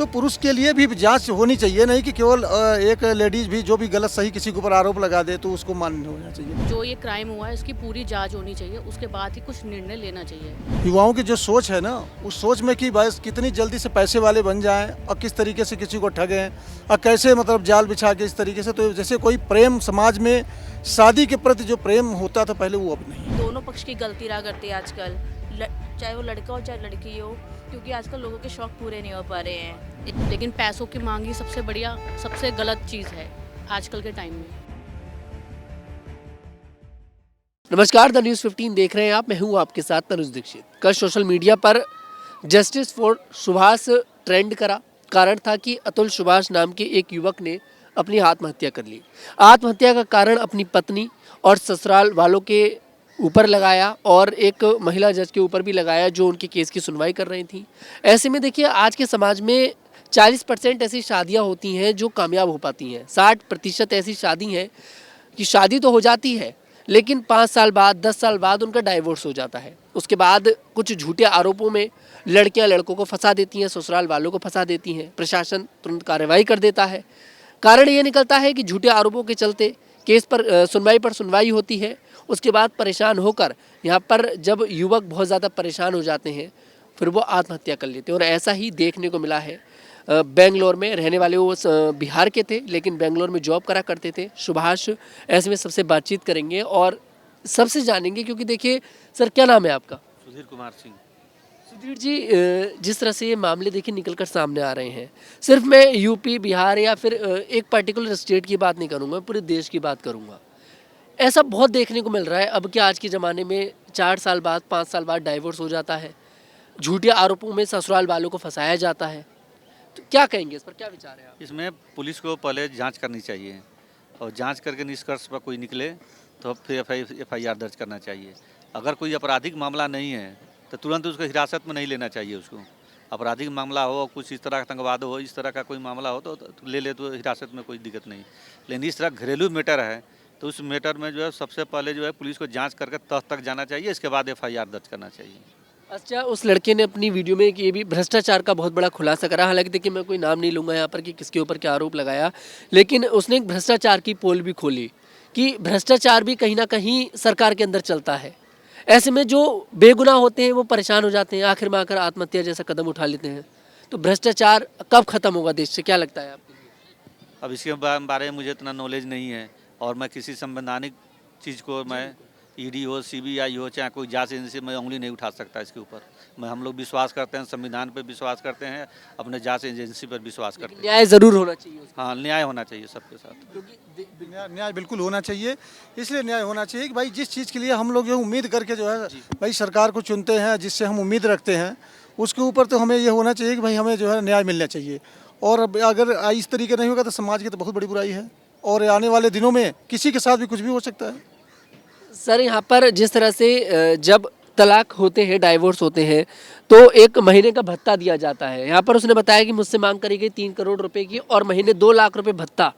तो पुरुष के लिए भी जांच होनी चाहिए, नहीं कि केवल एक लेडीज भी जो भी गलत सही किसी के ऊपर आरोप लगा दे तो उसको मान्य होना चाहिए। जो ये क्राइम हुआ है इसकी पूरी जांच होनी चाहिए, उसके बाद ही कुछ निर्णय लेना चाहिए। युवाओं की जो सोच है ना, उस सोच में कि बस कितनी जल्दी से पैसे वाले बन जाएं और किस तरीके से किसी को ठगें और कैसे मतलब जाल बिछा के इस तरीके से, तो जैसे कोई प्रेम समाज में शादी के प्रति जो प्रेम होता था पहले वो अब नहीं। दोनों पक्ष की गलती रहा करती है आजकल, चाहे वो लड़का हो चाहे लड़की हो, क्योंकि आजकल लोगों के शौक पूरे नहीं हो पा रहे हैं। लेकिन पैसों की मांग ही सबसे बढ़िया, सबसे गलत चीज़ है आजकल के टाइम में। नमस्कार, द न्यूज़ 15 देख रहे हैं आप। मैं हूं आपके साथ तनुज दीक्षित। कल सोशल मीडिया पर जस्टिस फॉर सुभाष ट्रेंड करा। कारण था कि अतुल सुभाष नाम के एक युवक ने अपनी आत्महत्या कर ली। आत्महत्या का कारण अपनी पत्नी और ससुराल वालों के ऊपर लगाया और एक महिला जज के ऊपर भी लगाया जो उनके केस की सुनवाई कर रही थी। ऐसे में देखिए, आज के समाज में 40% ऐसी शादियां होती हैं जो कामयाब हो पाती हैं। 60% ऐसी शादी हैं कि शादी तो हो जाती है लेकिन 5 साल बाद 10 साल बाद उनका डाइवोर्स हो जाता है। उसके बाद कुछ झूठे आरोपों में लड़कियां लड़कों को फंसा देती हैं, ससुराल वालों को फंसा देती हैं। प्रशासन तुरंत कार्रवाई कर देता है। कारण ये निकलता है कि झूठे आरोपों के चलते केस पर सुनवाई पर सुनवाई होती है। उसके बाद परेशान होकर यहाँ पर जब युवक बहुत ज़्यादा परेशान हो जाते हैं फिर वो आत्महत्या कर लेते हैं। और ऐसा ही देखने को मिला है। बेंगलोर में रहने वाले वो बिहार के थे लेकिन बेंगलोर में जॉब करा करते थे सुभाष। ऐसे में सबसे बातचीत करेंगे और सबसे जानेंगे, क्योंकि देखिए सर, क्या नाम है आपका? सुधीर कुमार सिंह। सुधीर जी, जिस तरह से ये मामले देखिए निकल कर सामने आ रहे हैं, सिर्फ मैं यूपी बिहार या फिर एक पर्टिकुलर स्टेट की बात नहीं करूँगा, पूरे देश की बात करूँगा। ऐसा बहुत देखने को मिल रहा है अब कि आज के ज़माने में 4 साल बाद 5 साल बाद डाइवोर्स हो जाता है। झूठे आरोपों में ससुराल वालों को फंसाया जाता है। तो क्या कहेंगे इस पर, क्या विचार है आप? इसमें पुलिस को पहले जांच करनी चाहिए और जांच करके निष्कर्ष पर कोई निकले तो फिर एफआईआर दर्ज करना चाहिए। अगर कोई आपराधिक मामला नहीं है तो तुरंत उसको हिरासत में नहीं लेना चाहिए। उसको आपराधिक मामला हो, कुछ इस तरह का आतंकवाद हो, इस तरह का कोई मामला हो तो ले ले तो हिरासत में कोई दिक्कत नहीं। लेकिन इस तरह घरेलू मैटर है तो उस मैटर में जो है सबसे पहले जो है पुलिस को जाँच करके तह तक जाना चाहिए, इसके बाद एफआईआर दर्ज करना चाहिए। अच्छा, उस लड़के ने अपनी वीडियो में ये भी भ्रष्टाचार का बहुत बड़ा खुलासा करा। हालांकि देखिए, मैं कोई नाम नहीं लूँगा यहाँ पर कि किसके ऊपर क्या आरोप लगाया, लेकिन उसने एक भ्रष्टाचार की पोल भी खोली कि भ्रष्टाचार भी कहीं ना कहीं सरकार के अंदर चलता है। ऐसे में जो बेगुनाह होते हैं वो परेशान हो जाते हैं, आखिर में आकर आत्महत्या जैसा कदम उठा लेते हैं। तो भ्रष्टाचार कब खत्म होगा देश से, क्या लगता है आपके लिए? अब इसके बारे में मुझे इतना नॉलेज नहीं है और मैं किसी संवैधानिक चीज़ को मैं ईडी हो, सीबीआई हो, चाहे कोई जांच एजेंसी में उंगली नहीं उठा सकता इसके ऊपर। हम लोग विश्वास करते हैं, संविधान पर विश्वास करते हैं, अपने जांच एजेंसी पर विश्वास करते हैं। न्याय ज़रूर होना चाहिए उसका। हाँ, न्याय होना चाहिए सबके साथ। न्याय बिल्कुल होना चाहिए। इसलिए न्याय होना चाहिए कि भाई जिस चीज़ के लिए हम लोग जो उम्मीद करके जो है भाई सरकार को चुनते हैं, जिससे हम उम्मीद रखते हैं, उसके ऊपर तो हमें ये होना चाहिए कि भाई हमें जो है न्याय मिलना चाहिए। और अगर इस तरीके नहीं होगा तो समाज की तो बहुत बड़ी बुराई है और आने वाले दिनों में किसी के साथ भी कुछ भी हो सकता है। सर, यहाँ पर जिस तरह से जब तलाक होते हैं, डाइवोर्स होते हैं, तो 1 महीने का भत्ता दिया जाता है। यहाँ पर उसने बताया कि मुझसे मांग करी गई 3 करोड़ रुपए की और महीने 2 लाख रुपए भत्ता।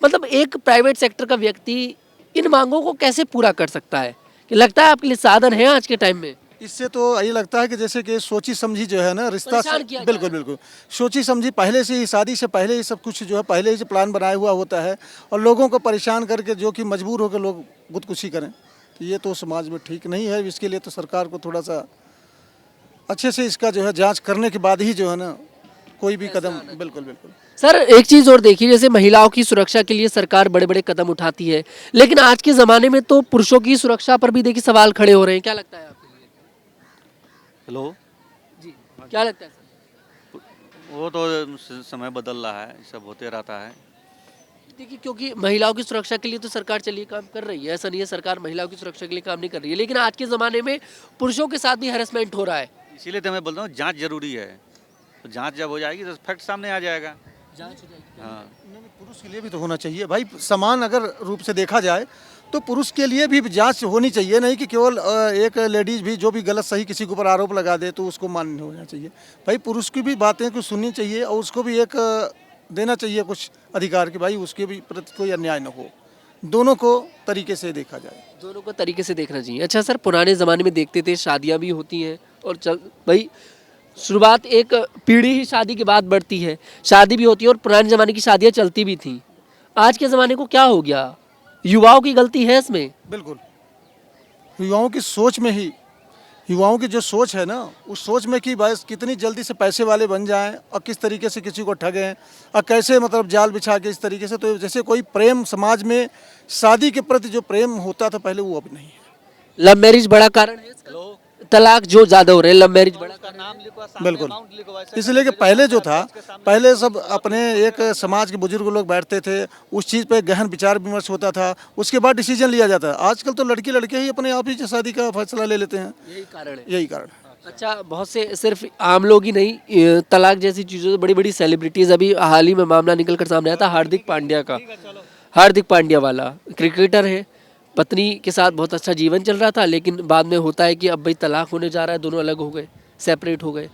मतलब एक प्राइवेट सेक्टर का व्यक्ति इन मांगों को कैसे पूरा कर सकता है? कि लगता है आपके लिए साधन है आज के टाइम में? इससे तो ये लगता है कि जैसे कि सोची समझी जो है ना रिश्ता, परेशान किया जा बिल्कुल बिल्कुल सोची समझी पहले से ही, शादी से पहले ही सब कुछ जो है पहले ही से प्लान बनाया हुआ होता है और लोगों को परेशान करके जो कि मजबूर होकर लोग खुदकुशी करें, तो ये तो समाज में ठीक नहीं है। इसके लिए तो सरकार को थोड़ा सा अच्छे से इसका जो है जांच करने के बाद ही जो है ना कोई भी कदम, बिल्कुल बिल्कुल। सर, एक चीज़ और देखिए, जैसे महिलाओं की सुरक्षा के लिए सरकार बड़े बड़े कदम उठाती है, लेकिन आज के ज़माने में तो पुरुषों की सुरक्षा पर भी देखिए सवाल खड़े हो रहे हैं। क्या लगता है आपके लिए? हेलो जी, क्या लगता है सर? वो तो समय बदल रहा है, सब होते रहता है। देखिए, क्योंकि महिलाओं की सुरक्षा के लिए तो सरकार चलिए काम कर रही है, ऐसा नहीं है सरकार महिलाओं की सुरक्षा के लिए काम नहीं कर रही है, लेकिन आज के ज़माने में पुरुषों के साथ भी हैरेसमेंट हो रहा है। इसीलिए तो मैं बोल रहा हूँ जांच जरूरी है। तो जांच जब हो जाएगी तो फैक्ट सामने आ जाएगा। जांच हो जाएगी। हाँ, पुरुष के लिए भी तो होना चाहिए भाई। समान अगर रूप से देखा जाए तो पुरुष के लिए भी जांच होनी चाहिए, नहीं कि केवल एक लेडीज भी जो भी गलत सही किसी के ऊपर आरोप लगा दे तो उसको मान्य होना चाहिए। भाई पुरुष की भी बातें कुछ सुननी चाहिए और उसको भी एक देना चाहिए कुछ अधिकार कि भाई उसके भी प्रति कोई अन्याय न हो। दोनों को तरीके से देखा जाए, दोनों को तरीके से देखना चाहिए। अच्छा सर, पुराने ज़माने में देखते थे शादियाँ भी होती हैं और चल भाई शुरुआत एक पीढ़ी ही शादी के बाद बढ़ती है, शादी भी होती है और पुराने ज़माने की शादियाँ चलती भी थी। आज के ज़माने को क्या हो गया? युवाओं की गलती है इसमें? बिल्कुल युवाओं की सोच में ही, युवाओं की जो सोच है ना, उस सोच में कि बस कितनी जल्दी से पैसे वाले बन जाएं और किस तरीके से किसी को ठगें और कैसे मतलब जाल बिछा के इस तरीके से, तो जैसे कोई प्रेम समाज में शादी के प्रति जो प्रेम होता था पहले वो अब नहीं है। लव मैरिज बड़ा कारण है इसका? तलाक जो ज़्यादा हो रहे हैं, लव मैरिज बड़ा कारण है? बिल्कुल, इसलिए कि पहले जो था, पहले सब अपने एक समाज के बुजुर्ग लोग बैठते थे, उस चीज़ पे गहन विचार विमर्श होता था, उसके बाद डिसीजन लिया जाता है। आजकल तो लड़की लड़के ही अपने आप ही शादी का फैसला ले लेते हैं। यही कारण है। यही कारण है। अच्छा, बहुत से सिर्फ आम लोग ही नहीं, तलाक जैसी चीज़ों से बड़ी बड़ी सेलिब्रिटीज़, अभी हाल ही में मामला निकल कर सामने आया था हार्दिक पांड्या का। हार्दिक पांड्या वाला क्रिकेटर है, पत्नी के साथ बहुत अच्छा जीवन चल रहा था, लेकिन बाद में होता है कि अब भाई तलाक होने जा रहा है, दोनों अलग हो गए, सेपरेट हो गए।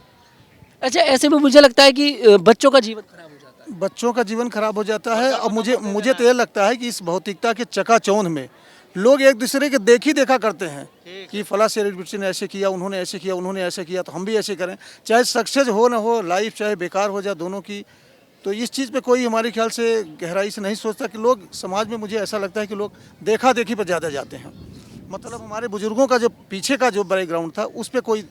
अच्छा, ऐसे में मुझे लगता है कि बच्चों का जीवन खराब हो जाता है। बच्चों का जीवन खराब हो जाता है। और मुझे तो ये लगता है कि इस भौतिकता के चकाचौंध में लोग एक दूसरे के देखा करते हैं कि फला सेलिब्रिटी ने ऐसे किया, उन्होंने ऐसे किया, उन्होंने ऐसे किया, तो हम भी ऐसे करें। चाहे सक्सेस हो ना हो, लाइफ चाहे बेकार हो जाए दोनों की, तो इस चीज़ पे कोई हमारे ख्याल से गहराई से नहीं सोचता कि लोग समाज में, मुझे ऐसा लगता है कि लोग देखा देखी पर ज़्यादा जाते हैं। मतलब हमारे बुजुर्गों का जो पीछे का जो बैकग्राउंड था उस पर कोई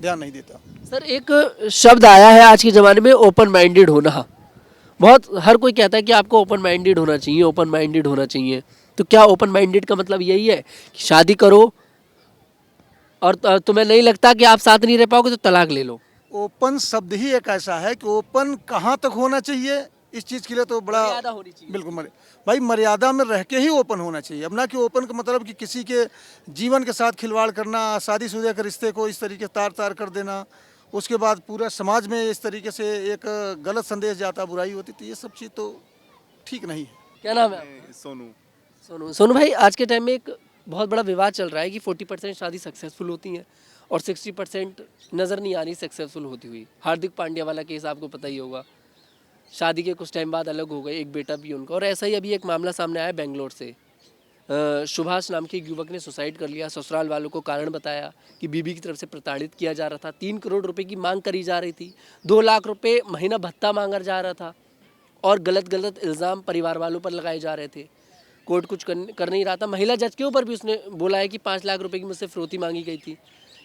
ध्यान नहीं देता। सर, एक शब्द आया है आज के ज़माने में, ओपन माइंडेड होना। बहुत हर कोई कहता है कि आपको ओपन माइंडेड होना चाहिए, ओपन माइंडेड होना चाहिए। तो क्या ओपन माइंडेड का मतलब यही है कि शादी करो और तुम्हें नहीं लगता कि आप साथ नहीं रह पाओगे तो तलाक ले लो? ओपन शब्द ही एक ऐसा है कि ओपन कहाँ तक होना चाहिए, इस चीज़ के लिए तो बड़ा मर्यादा होनी चाहिए। बिल्कुल भाई मर्यादा में रह के ही ओपन होना चाहिए। अब ना कि ओपन का मतलब कि किसी के जीवन के साथ खिलवाड़ करना, शादीशुदा के रिश्ते को इस तरीके तार कर देना, उसके बाद पूरा समाज में इस तरीके से एक गलत संदेश जाता, बुराई होती, तो ये सब चीज़ तो ठीक नहीं है। क्या नाम है आपका? सोनू। सोनू भाई, आज के टाइम में एक बहुत बड़ा विवाद चल रहा है कि 40% शादी सक्सेसफुल होती है और 60% नज़र नहीं आ रही सक्सेसफुल होती हुई। हार्दिक पांड्या वाला केस आपको पता ही होगा, शादी के कुछ टाइम बाद अलग हो गए, एक बेटा भी उनका। और ऐसा ही अभी एक मामला सामने आया बेंगलोर से, सुभाष नाम के एक युवक ने सुसाइड कर लिया। ससुराल वालों को कारण बताया कि बीबी की तरफ से प्रताड़ित किया जा रहा था, 3 करोड़ रुपए की मांग करी जा रही थी, 2 लाख रुपए महीना भत्ता मांगा जा रहा था और गलत इल्ज़ाम परिवार वालों पर लगाए जा रहे थे। कोर्ट कुछ कर नहीं रहा था। महिला जज के ऊपर भी उसने बोला है कि 5 लाख रुपए की मुझसे फिरौती मांगी गई थी।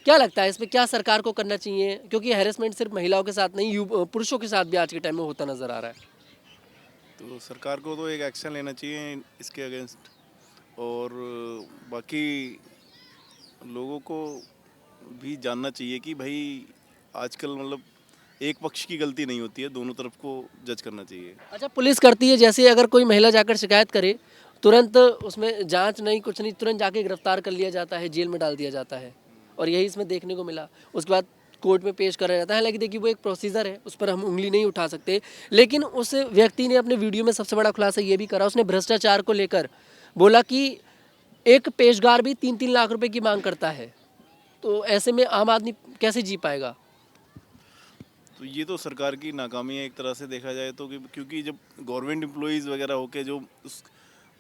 क्या लगता है इसमें क्या सरकार को करना चाहिए? क्योंकि हैरेसमेंट सिर्फ महिलाओं के साथ नहीं, पुरुषों के साथ भी आज के टाइम में होता नजर आ रहा है। तो सरकार को तो एक एक्शन लेना चाहिए इसके अगेंस्ट, और बाकी लोगों को भी जानना चाहिए कि भाई आजकल मतलब एक पक्ष की गलती नहीं होती है, दोनों तरफ को जज करना चाहिए। अच्छा, पुलिस करती है, जैसे अगर कोई महिला जाकर शिकायत करे, तुरंत उसमें जांच नहीं कुछ नहीं, तुरंत जाके गिरफ्तार कर लिया जाता है, जेल में डाल दिया जाता है, और यही इसमें देखने को मिला। उसके बाद कोर्ट में पेश करा जाता है। हालांकि देखिए वो एक प्रोसीजर है, उस पर हम उंगली नहीं उठा सकते, लेकिन उस व्यक्ति ने अपने वीडियो में सबसे बड़ा खुलासा ये भी करा, उसने भ्रष्टाचार को लेकर बोला कि एक पेशगार भी 3-3 लाख रुपए की मांग करता है। तो ऐसे में आम आदमी कैसे जी पाएगा? तो ये तो सरकार की नाकामी है एक तरह से देखा जाए तो, क्योंकि जब गवर्नमेंट एम्प्लॉइज़ वगैरह होके जो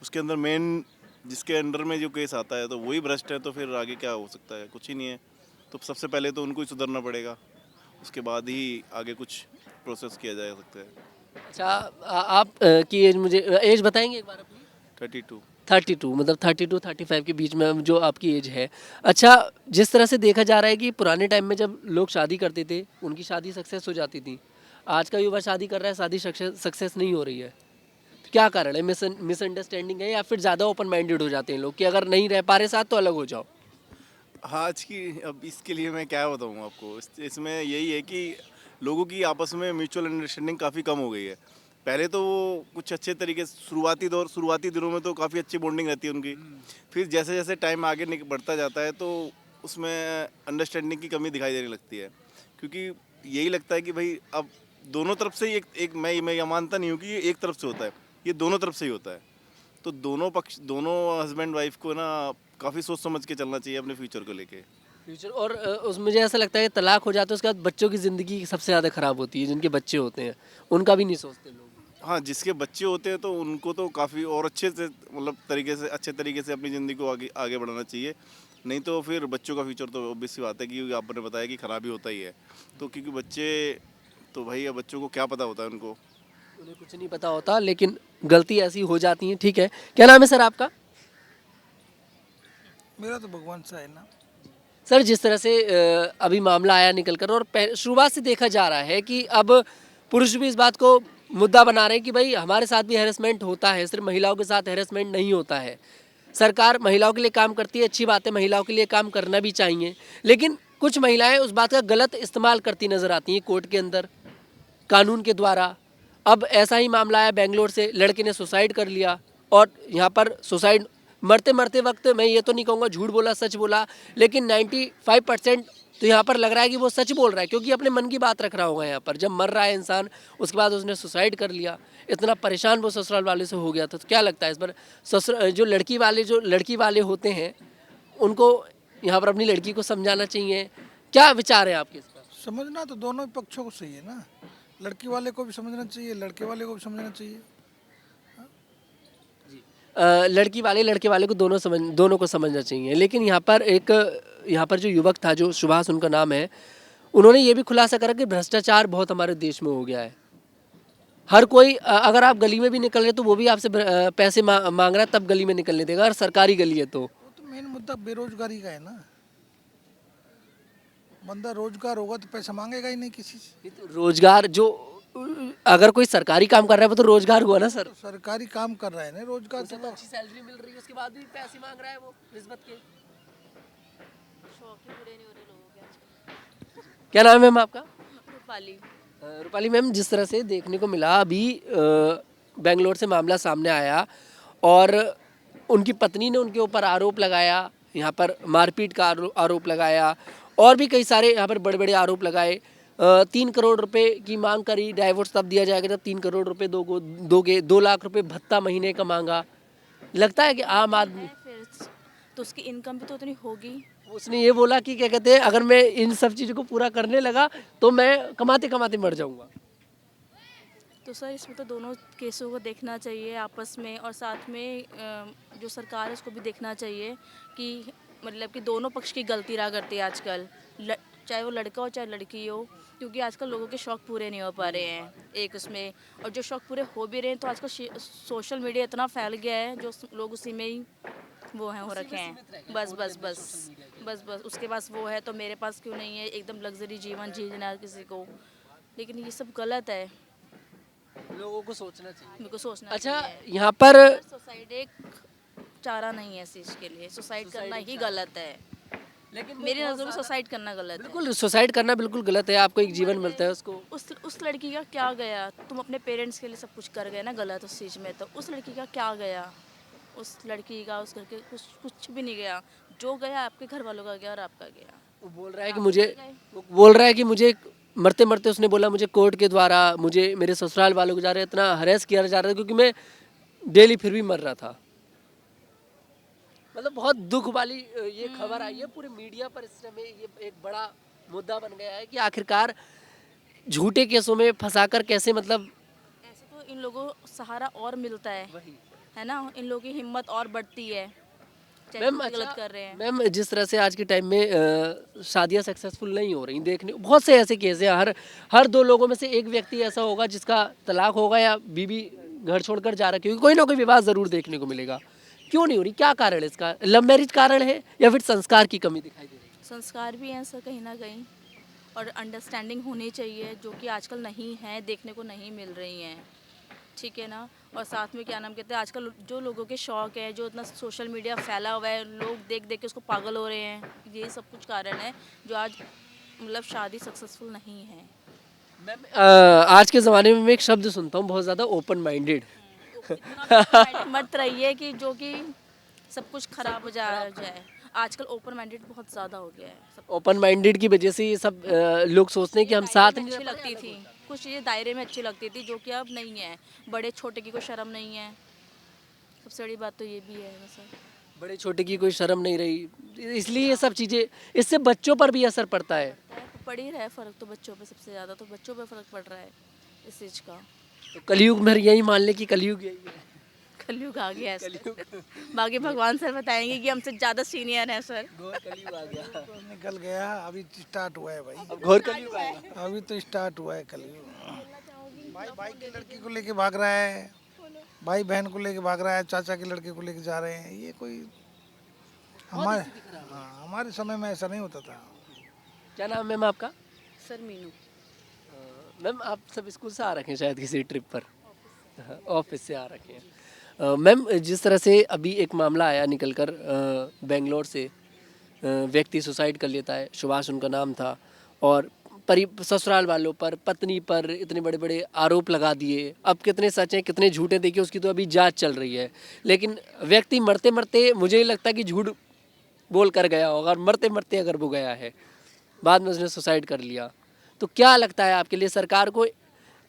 उसके अंदर मेन जिसके अंडर में जो केस आता है तो वही भ्रष्ट है, तो फिर आगे क्या हो सकता है? कुछ ही नहीं है। तो सबसे पहले तो उनको ही सुधरना पड़ेगा, उसके बाद ही आगे कुछ प्रोसेस किया जा सकता है। अच्छा, आप की एज मुझे एज बताएंगे एक बार अपनी? 32। 32, मतलब 32-35 के बीच में जो आपकी एज है। अच्छा, जिस तरह से देखा जा रहा है कि पुराने टाइम में जब लोग शादी करते थे उनकी शादी सक्सेस हो जाती थी, आज का युवा शादी कर रहा है, शादी सक्सेस नहीं हो रही है। तो क्या कारण है? मिसअंडरस्टैंडिंग है या फिर ज़्यादा ओपन माइंडेड हो जाते हैं लोग कि अगर नहीं रह पा रहे साथ तो अलग हो जाओ? आज की अब इसके लिए मैं क्या बताऊँ आपको, इसमें यही है कि लोगों की आपस में म्यूचुअल अंडरस्टैंडिंग काफ़ी कम हो गई है। पहले तो वो कुछ अच्छे तरीके से शुरुआती दिनों में तो काफ़ी अच्छी बॉन्डिंग रहती है उनकी, फिर जैसे जैसे टाइम आगे बढ़ता जाता है तो उसमें अंडरस्टैंडिंग की कमी दिखाई देने लगती है, क्योंकि यही लगता है कि भाई अब दोनों तरफ से ही एक मैं ये मानता नहीं हूँ कि ये एक तरफ से होता है, ये दोनों तरफ से ही होता है। तो दोनों हस्बैंड वाइफ को ना काफ़ी सोच समझ के चलना चाहिए अपने फ्यूचर को लेके। फ्यूचर और मुझे ऐसा लगता है कि तलाक हो जाता है उसके बाद बच्चों की ज़िंदगी सबसे ज़्यादा ख़राब होती है। जिनके बच्चे होते हैं उनका भी नहीं सोचते लोग। हाँ, जिसके बच्चे होते हैं तो उनको तो काफ़ी और अच्छे तरीके से अपनी ज़िंदगी को आगे बढ़ाना चाहिए, नहीं तो फिर बच्चों का फ्यूचर तो ऑब्वियस सी बात है कि आपने बताया कि ख़राब ही होता ही है। तो क्योंकि बच्चे तो भाई अब बच्चों को क्या पता होता है उनको। उन्हें कुछ नहीं पता होता, लेकिन गलती ऐसी हो जाती है। ठीक है, क्या नाम है सर आपका? मेरा तो भगवान सा है ना। सर, जिस तरह से अभी मामला आया निकल कर, और शुरुआत से देखा जा रहा है कि अब पुरुष भी इस बात को मुद्दा बना रहे हैं कि भाई हमारे साथ भी हैरेसमेंट होता है, सिर्फ महिलाओं के साथ हैरेसमेंट नहीं होता है। सरकार महिलाओं के लिए काम करती है, अच्छी बात है, महिलाओं के लिए काम करना भी चाहिए, लेकिन कुछ महिलाएं उस बात का गलत इस्तेमाल करती नजर आती हैं कोर्ट के अंदर, कानून के द्वारा। अब ऐसा ही मामला आया बेंगलोर से, लड़के ने सुसाइड कर लिया, और यहाँ पर सुसाइड मरते मरते वक्त, मैं ये तो नहीं कहूँगा झूठ बोला सच बोला, लेकिन 95% तो यहाँ पर लग रहा है कि वो सच बोल रहा है, क्योंकि अपने मन की बात रख रहा होगा यहाँ पर। जब मर रहा है इंसान, उसके बाद उसने सुसाइड कर लिया, इतना परेशान वो ससुराल वाले से हो गया था। तो क्या लगता है इस पर जो लड़की वाले होते हैं, उनको यहाँ पर अपनी लड़की को समझाना चाहिए? क्या विचार है आपके इस पर? समझना तो दोनों पक्षों को सही है ना, लड़की वाले को भी समझना चाहिए, लड़के वाले को भी समझना चाहिए। लड़के वाले को दोनों को समझना चाहिए। लेकिन यहाँ पर जो युवक था, जो सुभाष उनका नाम है, उन्होंने ये भी खुलासा करा कि भ्रष्टाचार बहुत हमारे देश में हो गया है। हर कोई अगर आप गली में भी निकल रहे तो वो भी आपसे पैसे मांग रहा है, तब गली में निकलने देगा, और सरकारी गली है तो। वो तो मेन मुद्दा बेरोजगारी का है ना। बंदा रोजगार होगा तो पैसा मांगेगा ही नहीं किसी से। रोजगार जो, अगर कोई सरकारी काम कर रहा है वो तो रोजगार हुआ ना सर। तो सरकारी काम कर रहा है ना, रोजगार उसे तो अच्छी सैलरी मिल रही है, उसके बाद भी पैसे मांग रहा है वो रिश्वत के। शौक ही पूरे नहीं हो रहे लोगों के आजकल। क्या नाम है मैम आपका? रूपाली। रूपाली मैम, जिस तरह से देखने को मिला अभी बेंगलोर से मामला सामने आया, और उनकी पत्नी ने उनके ऊपर आरोप लगाया, यहाँ पर मारपीट का आरोप लगाया, और भी कई सारे यहाँ पर बड़े बड़े आरोप लगाए। 3 करोड़ रुपए की मांग करी, डाइवोर्स तब दिया जाएगा जब 3 करोड़ रुपए दोगे, 2 लाख रुपए भत्ता महीने का मांगा। लगता है कि आम आदमी, फिर तो उसकी इनकम भी तो उतनी होगी। उसने ये बोला कि क्या कहते हैं, अगर मैं इन सब चीज़ों को पूरा करने लगा तो मैं कमाते कमाते मर जाऊंगा। तो सर इसमें तो दोनों केसों को देखना चाहिए आपस में, और साथ में जो सरकार है उसको भी देखना चाहिए कि मतलब कि दोनों पक्ष की गलती रहा करती है आजकल, चाहे वो लड़का हो चाहे लड़की हो, क्योंकि आजकल लोगों के शौक पूरे नहीं हो पा रहे हैं एक उसमें, और जो शौक पूरे हो भी रहे हैं तो आजकल सोशल मीडिया इतना फैल गया है, जो लोग उसी में ही वो हैं हो रखे हैं। बस उसके पास वो है तो मेरे पास क्यों नहीं है, एकदम लग्जरी जीवन जीना किसी को, लेकिन ये सब गलत है, लोगों को सोचना चाहिए। मेरे को सोचना अच्छा, चाहिए। यहाँ पर सुसाइड एक चारा नहीं है इस चीज़ के लिए, सुसाइड करना ही गलत है, लेकिन मेरी नज़र में सुसाइड करना गलत है। बिल्कुल सुसाइड करना बिल्कुल गलत है। आपको एक जीवन मिलता है, उसको उस लड़की का क्या गया, तुम अपने पेरेंट्स के लिए सब कुछ कर गए ना गलत उस चीज़ में, तो उस लड़की का क्या गया, उस लड़की का उस घर के कुछ भी नहीं गया, जो गया आपके घर वालों का गया और आपका गया। वो बोल रहा है कि मुझे मरते मरते उसने बोला मुझे कोर्ट के द्वारा, मुझे मेरे ससुराल वालों के द्वारा इतना हरेस किया जा रहा था, क्योंकि मैं डेली फिर भी मर रहा था। मतलब बहुत दुख वाली ये खबर आई है पूरे मीडिया पर। इस समय ये एक बड़ा मुद्दा बन गया है कि आखिरकार झूठे केसों में फंसाकर कैसे, मतलब ऐसे तो इन लोगों को सहारा और मिलता है ना, इन लोगों की हिम्मत और बढ़ती है, चाहे मैम कुछ गलत कर रहे हैं। मैम, जिस तरह से आज के टाइम में शादियां सक्सेसफुल नहीं हो रही, देखने बहुत से ऐसे केस हैं। हर 2 लोगों में से एक व्यक्ति ऐसा होगा जिसका तलाक होगा या बीवी घर छोड़कर जा रहा है, क्योंकि कोई ना कोई विवाद जरूर देखने को मिलेगा। क्यों नहीं हो रही, क्या कारण है इसका? लव मैरिज कारण है या फिर संस्कार की कमी दिखाई दे रही है? संस्कार भी हैं सर कहीं ना कहीं, और अंडरस्टैंडिंग होनी चाहिए, जो कि आजकल नहीं है, देखने को नहीं मिल रही हैं, ठीक है ना। और साथ में क्या नाम कहते हैं, आजकल जो लोगों के शौक है, जो इतना सोशल मीडिया फैला हुआ है, लोग देख देख के उसको पागल हो रहे हैं, ये सब कुछ कारण है जो आज मतलब शादी सक्सेसफुल नहीं है। मैम, आज के ज़माने में मैं एक शब्द सुनता हूँ बहुत ज़्यादा, ओपन माइंडेड। मत रहिए कि जो कि सब कुछ खराब हो जाए। आजकल ओपन माइंडेड बहुत ज़्यादा हो गया है सब। ओपन माइंडेड की वजह से ये सब लोग सोचते हैं कि हम साथ नहीं अच्छी लगती थी, कुछ चीज़ें दायरे में अच्छी लगती थी, जो कि अब नहीं है। बड़े छोटे की कोई शर्म नहीं है, सबसे बड़ी बात तो ये भी है ना सर। बड़े छोटे की कोई शर्म नहीं रही, इसलिए ये सब चीज़ें, इससे बच्चों पर भी असर पड़ता है। पड़ ही रहा है फ़र्क तो बच्चों पे, सबसे ज़्यादा तो बच्चों पे फ़र्क पड़ रहा है इस चीज़ का। तो कलयुग में यही मान ले कि कलयुग यही है। कलयुग आ गया है सर। बाकी भगवान सर बताएंगे कि हमसे ज़्यादा सीनियर हैं सर। कलयुग आ गया, तो निकल गया, अभी स्टार्ट हुआ है भाई, अब घोर कलयुग आएगा। अभी तो स्टार्ट हुआ है कलयुग। भाई भाई की लड़की को लेके भाग रहा है, भाई बहन को लेके भाग रहा है, चाचा के लड़के को लेके जा रहे हैं। ये कोई हमारे, हाँ, हमारे समय में ऐसा नहीं होता था। क्या नाम है मैम आपका? सर मीनू। मैम आप सब स्कूल से आ रखे हैं शायद किसी ट्रिप पर, ऑफिस से आ रखे हैं। मैम जिस तरह से अभी एक मामला आया निकल कर बेंगलोर से, व्यक्ति सुसाइड कर लेता है, सुभाष उनका नाम था, और ससुराल वालों पर, पत्नी पर इतने बड़े बड़े आरोप लगा दिए। अब कितने सच हैं कितने झूठे देखिए उसकी तो अभी जांच चल रही है, लेकिन व्यक्ति मरते मरते मुझे लगता है कि झूठ बोल कर गया होगा, और मरते मरते अगर वो गया है बाद में उसने सुसाइड कर लिया, तो क्या लगता है आपके लिए सरकार को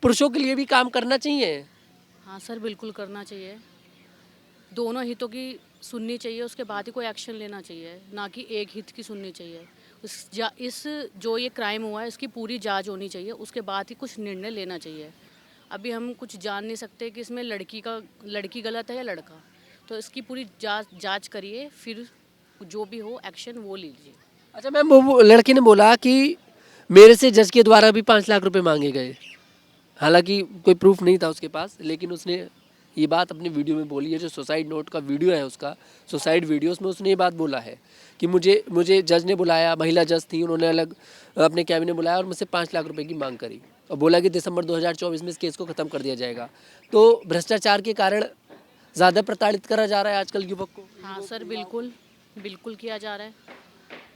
पुरुषों के लिए भी काम करना चाहिए? हाँ सर, बिल्कुल करना चाहिए। दोनों हितों की सुननी चाहिए, उसके बाद ही कोई एक्शन लेना चाहिए, ना कि एक हित की सुननी चाहिए। इस जो ये क्राइम हुआ है इसकी पूरी जांच होनी चाहिए, उसके बाद ही कुछ निर्णय लेना चाहिए। अभी हम कुछ जान नहीं सकते कि इसमें लड़की गलत है या लड़का, तो इसकी पूरी जांच करिए, फिर जो भी हो एक्शन वो लीजिए। अच्छा मैम, वो लड़के ने बोला कि मेरे से जज के द्वारा भी 5 लाख रुपए मांगे गए, हालांकि कोई प्रूफ नहीं था उसके पास, लेकिन उसने ये बात अपनी वीडियो में बोली है। जो सुसाइड नोट का वीडियो है उसका, सुसाइड वीडियो, उसमें उसने ये बात बोला है कि मुझे जज ने बुलाया, महिला जज थी, उन्होंने अलग अपने कैबिनेट बुलाया और मुझसे 5 लाख रुपए की मांग करी और बोला कि दिसंबर 2024 में इस केस को ख़त्म कर दिया जाएगा। तो भ्रष्टाचार के कारण ज़्यादा प्रताड़ित करा जा रहा है आजकल युवक को। हाँ सर, बिल्कुल किया जा रहा है।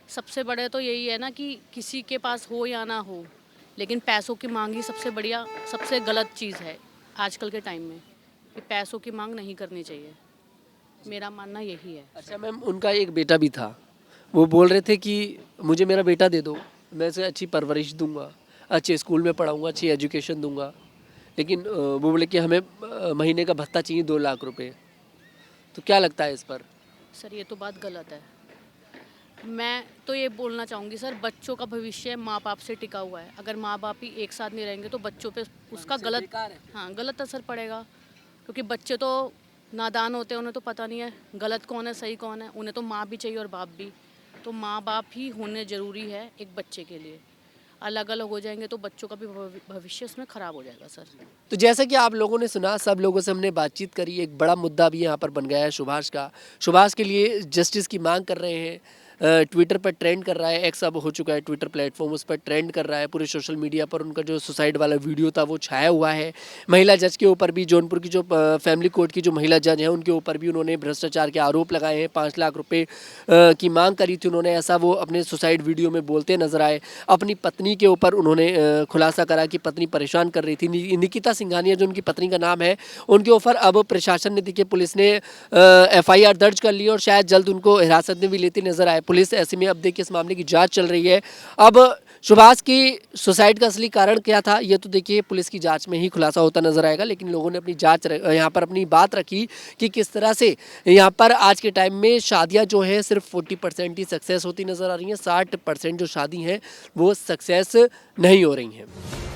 सबसे बड़े तो यही है ना कि किसी के पास हो या ना हो, लेकिन पैसों की मांग ही सबसे गलत चीज़ है आजकल के टाइम में, कि पैसों की मांग नहीं करनी चाहिए। मेरा मानना यही है। अच्छा मैम, उनका एक बेटा भी था, वो बोल रहे थे कि मुझे मेरा बेटा दे दो, मैं उसे अच्छी परवरिश दूंगा, अच्छे स्कूल में पढ़ाऊंगा, अच्छी एजुकेशन दूंगा, लेकिन वो बोले कि हमें महीने का भत्ता चाहिए 2 लाख रुपए। तो क्या लगता है इस पर? सर ये तो बात गलत है। मैं तो ये बोलना चाहूँगी सर, बच्चों का भविष्य माँ बाप से टिका हुआ है। अगर माँ बाप ही एक साथ नहीं रहेंगे तो बच्चों पे उसका गलत असर पड़ेगा, क्योंकि बच्चे तो नादान होते हैं, उन्हें तो पता नहीं है गलत कौन है सही कौन है। उन्हें तो माँ भी चाहिए और बाप भी, तो माँ बाप ही होने ज़रूरी है एक बच्चे के लिए। अलग अलग हो जाएंगे तो बच्चों का भी भविष्य उसमें ख़राब हो जाएगा सर। तो जैसा कि आप लोगों ने सुना, सब लोगों से हमने बातचीत करी, एक बड़ा मुद्दा भी यहाँ पर बन गया है सुभाष का। सुभाष के लिए जस्टिस की मांग कर रहे हैं, ट्विटर पर ट्रेंड कर रहा है, एक्स अब हो चुका है ट्विटर प्लेटफॉर्म, उस पर ट्रेंड कर रहा है, पूरे सोशल मीडिया पर उनका जो सुसाइड वाला वीडियो था वो छाया हुआ है। महिला जज के ऊपर भी, जौनपुर की जो फैमिली कोर्ट की जो महिला जज हैं उनके ऊपर भी उन्होंने भ्रष्टाचार के आरोप लगाए हैं। 5 लाख रुपए की मांग करी थी उन्होंने, ऐसा वो अपने सुसाइड वीडियो में बोलते नजर आए। अपनी पत्नी के ऊपर उन्होंने खुलासा करा कि पत्नी परेशान कर रही थी। निकिता सिंघानिया जो उनकी पत्नी का नाम है, उनके ऊपर अब प्रशासन ने, देखिए पुलिस ने FIR दर्ज कर ली और शायद जल्द उनको हिरासत में भी लेती नजर आए पुलिस। ऐसे में अब देखिए इस मामले की जांच चल रही है। अब सुभाष की सुसाइड का असली कारण क्या था ये तो देखिए पुलिस की जांच में ही खुलासा होता नजर आएगा, लेकिन लोगों ने अपनी जांच यहाँ पर अपनी बात रखी कि किस तरह से यहाँ पर आज के टाइम में शादियाँ जो हैं सिर्फ 40% ही सक्सेस होती नजर आ रही हैं, 60% जो शादी हैं वो सक्सेस नहीं हो रही हैं।